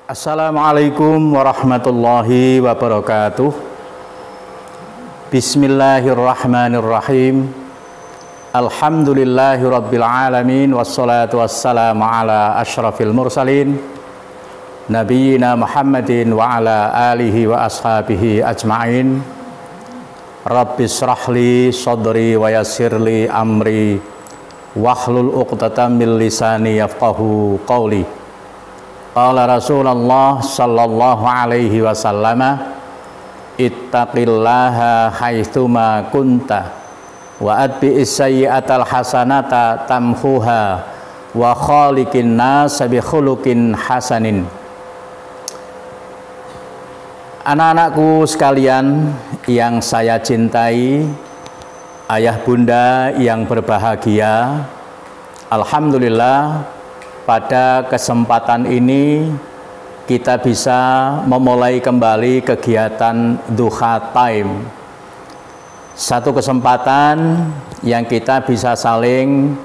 Assalamualaikum warahmatullahi wabarakatuh. Bismillahirrahmanirrahim. Alhamdulillahi rabbil alamin. Wassalatu wassalamu ala ashrafil mursalin Nabiyyina Muhammadin wa ala alihi wa ashabihi ajma'in. Rabbis shrahli sadri wa yassirli amri wahlul uqdatam min lisani yafqahu qawli. Qala Rasulullah sallallahu alaihi wasallam, ittaqillaha haitsuma kunta wa atbi'is sayyi'atal hasanata tamhuha wa khaliqin nas bi khuluqin hasanin. Anak-anakku sekalian yang saya cintai, ayah bunda yang berbahagia, alhamdulillah pada kesempatan ini kita bisa memulai kembali kegiatan Duha Time. Satu kesempatan yang kita bisa saling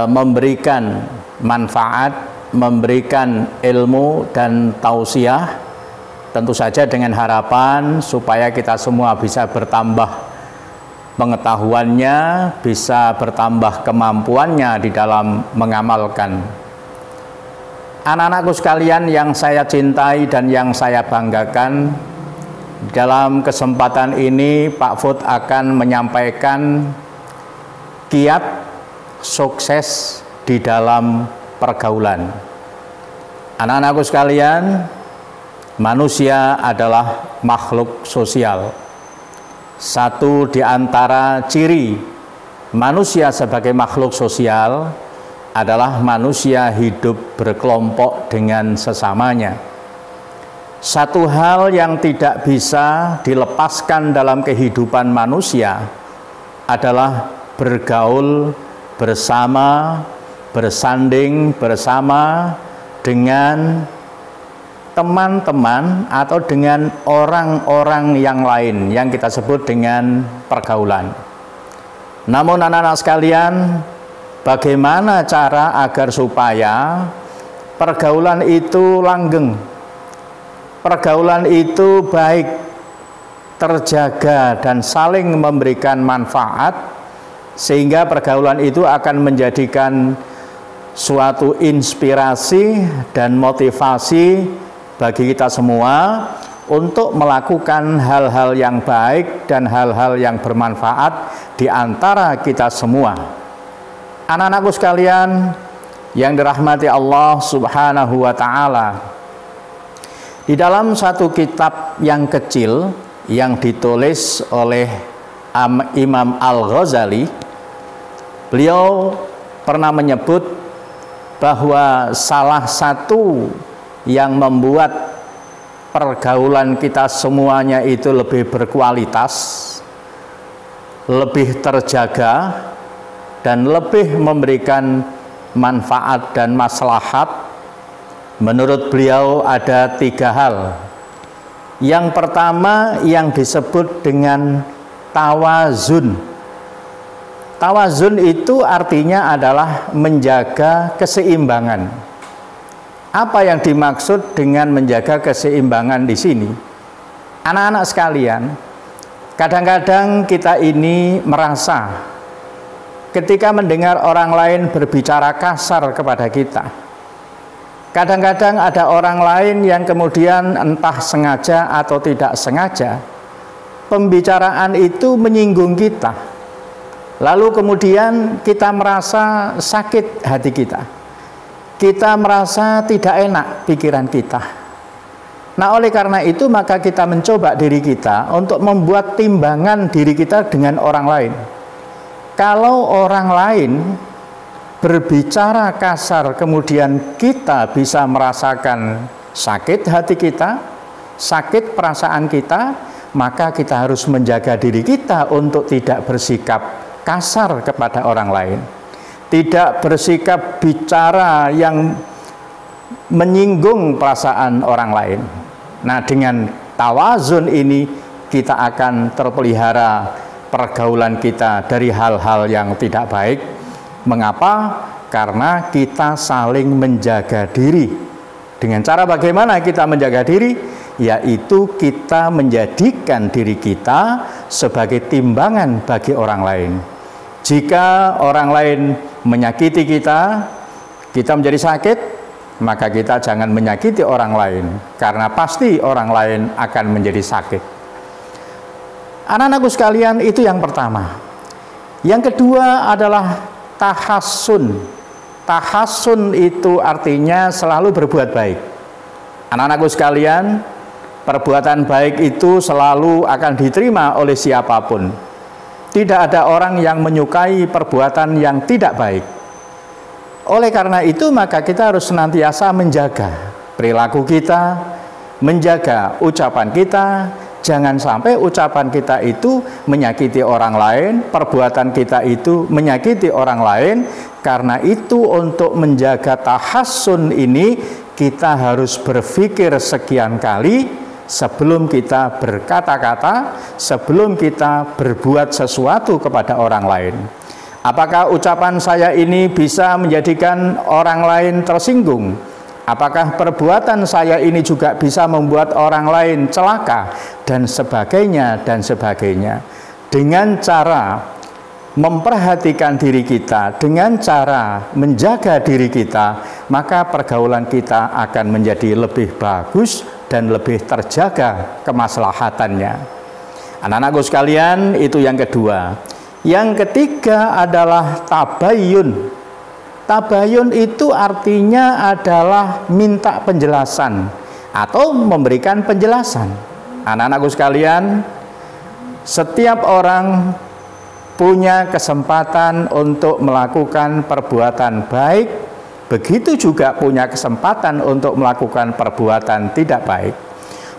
memberikan manfaat, memberikan ilmu dan tausiah, tentu saja dengan harapan supaya kita semua bisa bertambah pengetahuannya, bisa bertambah kemampuannya di dalam mengamalkan. Anak-anakku sekalian yang saya cintai dan yang saya banggakan, dalam kesempatan ini Pak Fud akan menyampaikan kiat sukses di dalam pergaulan. Anak-anakku sekalian, manusia adalah makhluk sosial. Satu di antara ciri manusia sebagai makhluk sosial adalah manusia hidup berkelompok dengan sesamanya. Satu hal yang tidak bisa dilepaskan dalam kehidupan manusia adalah bergaul bersama, bersanding bersama dengan teman-teman atau dengan orang-orang yang lain yang kita sebut dengan pergaulan. Namun anak-anak sekalian, bagaimana cara agar supaya pergaulan itu langgeng, pergaulan itu baik, terjaga dan saling memberikan manfaat, sehingga pergaulan itu akan menjadikan suatu inspirasi dan motivasi bagi kita semua untuk melakukan hal-hal yang baik dan hal-hal yang bermanfaat di antara kita semua. Anak-anakku sekalian yang dirahmati Allah Subhanahu wa ta'ala, di dalam satu kitab yang kecil yang ditulis oleh Imam Al-Ghazali, beliau pernah menyebut bahwa salah satu yang membuat pergaulan kita semuanya itu lebih berkualitas, lebih terjaga, dan lebih memberikan manfaat dan maslahat, menurut beliau ada 3 hal. Yang pertama yang disebut dengan tawazun. Tawazun itu artinya adalah menjaga keseimbangan. Apa yang dimaksud dengan menjaga keseimbangan di sini? Anak-anak sekalian, kadang-kadang kita ini merasa ketika mendengar orang lain berbicara kasar kepada kita. Kadang-kadang ada orang lain yang kemudian entah sengaja atau tidak sengaja, pembicaraan itu menyinggung kita. Lalu kemudian kita merasa sakit hati kita. Kita merasa tidak enak pikiran kita. Nah, oleh karena itu maka kita mencoba diri kita untuk membuat timbangan diri kita dengan orang lain. Kalau orang lain berbicara kasar kemudian kita bisa merasakan sakit hati kita, sakit perasaan kita, maka kita harus menjaga diri kita untuk tidak bersikap kasar kepada orang lain. Tidak bersikap bicara yang menyinggung perasaan orang lain. Nah, dengan tawazun ini kita akan terpelihara pergaulan kita dari hal-hal yang tidak baik. Mengapa? Karena kita saling menjaga diri Dengan cara bagaimana kita menjaga diri? Yaitu kita menjadikan diri kita sebagai timbangan bagi orang lain. Jika orang lain menyakiti kita, kita menjadi sakit, maka kita jangan menyakiti orang lain, karena pasti orang lain akan menjadi sakit. Anak-anakku sekalian, itu yang pertama. Yang kedua adalah tahassun. Tahassun itu artinya selalu berbuat baik. Anak-anakku sekalian, perbuatan baik itu selalu akan diterima oleh siapapun. Tidak ada orang yang menyukai perbuatan yang tidak baik. Oleh karena itu, maka kita harus senantiasa menjaga perilaku kita, menjaga ucapan kita. Jangan sampai ucapan kita itu menyakiti orang lain, perbuatan kita itu menyakiti orang lain. Karena itu, untuk menjaga tahassun ini, kita harus berpikir sekian kali sebelum kita berkata-kata, sebelum kita berbuat sesuatu kepada orang lain. Apakah ucapan saya ini bisa menjadikan orang lain tersinggung? Apakah perbuatan saya ini juga bisa membuat orang lain celaka? Dan sebagainya, dan sebagainya. Dengan cara memperhatikan diri kita, dengan cara menjaga diri kita, maka pergaulan kita akan menjadi lebih bagus dan lebih terjaga kemaslahatannya. Anak-anakku sekalian, itu yang kedua. Yang ketiga adalah tabayyun. Tabayyun itu artinya adalah minta penjelasan atau memberikan penjelasan. Anak-anakku sekalian, setiap orang punya kesempatan untuk melakukan perbuatan baik, begitu juga punya kesempatan untuk melakukan perbuatan tidak baik.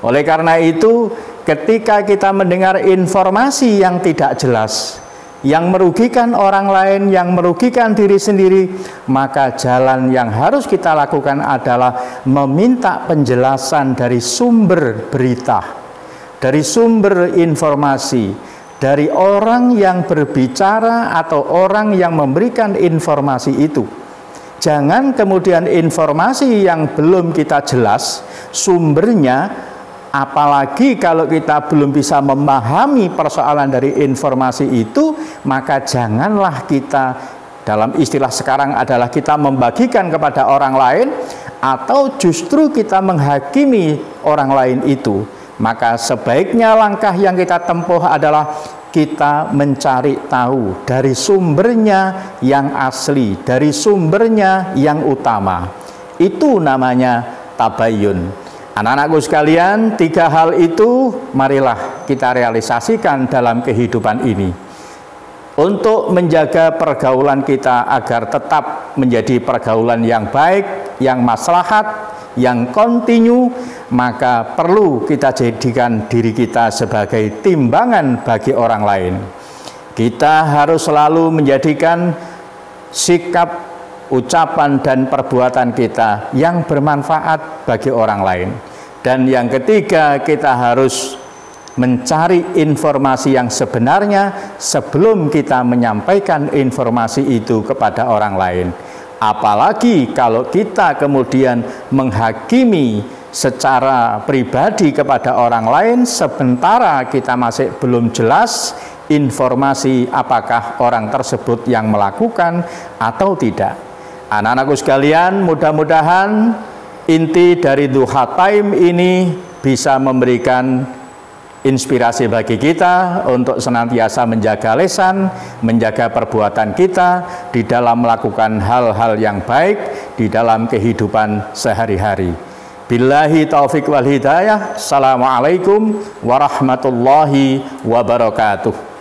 Oleh karena itu, ketika kita mendengar informasi yang tidak jelas, yang merugikan orang lain, yang merugikan diri sendiri, maka jalan yang harus kita lakukan adalah meminta penjelasan dari sumber berita, dari sumber informasi, dari orang yang berbicara atau orang yang memberikan informasi itu. Jangan kemudian informasi yang belum kita jelas sumbernya, apalagi kalau kita belum bisa memahami persoalan dari informasi itu, maka janganlah kita, dalam istilah sekarang adalah kita membagikan kepada orang lain, atau justru kita menghakimi orang lain itu. Maka sebaiknya langkah yang kita tempuh adalah kita mencari tahu dari sumbernya yang asli, dari sumbernya yang utama. Itu namanya tabayyun. Anak-anakku sekalian, tiga hal itu marilah kita realisasikan dalam kehidupan ini, untuk menjaga pergaulan kita agar tetap menjadi pergaulan yang baik, yang maslahat, yang kontinu. Maka perlu kita jadikan diri kita sebagai timbangan bagi orang lain. Kita harus selalu menjadikan sikap, ucapan, dan perbuatan kita yang bermanfaat bagi orang lain. Dan yang ketiga, kita harus mencari informasi yang sebenarnya sebelum kita menyampaikan informasi itu kepada orang lain. Apalagi kalau kita kemudian menghakimi secara pribadi kepada orang lain, sementara kita masih belum jelas informasi apakah orang tersebut yang melakukan atau tidak. Anak-anakku sekalian, mudah-mudahan inti dari Duha Time ini bisa memberikan inspirasi bagi kita untuk senantiasa menjaga lisan, menjaga perbuatan kita di dalam melakukan hal-hal yang baik di dalam kehidupan sehari-hari. Billahi taufik wal hidayah. Assalamualaikum warahmatullahi wabarakatuh.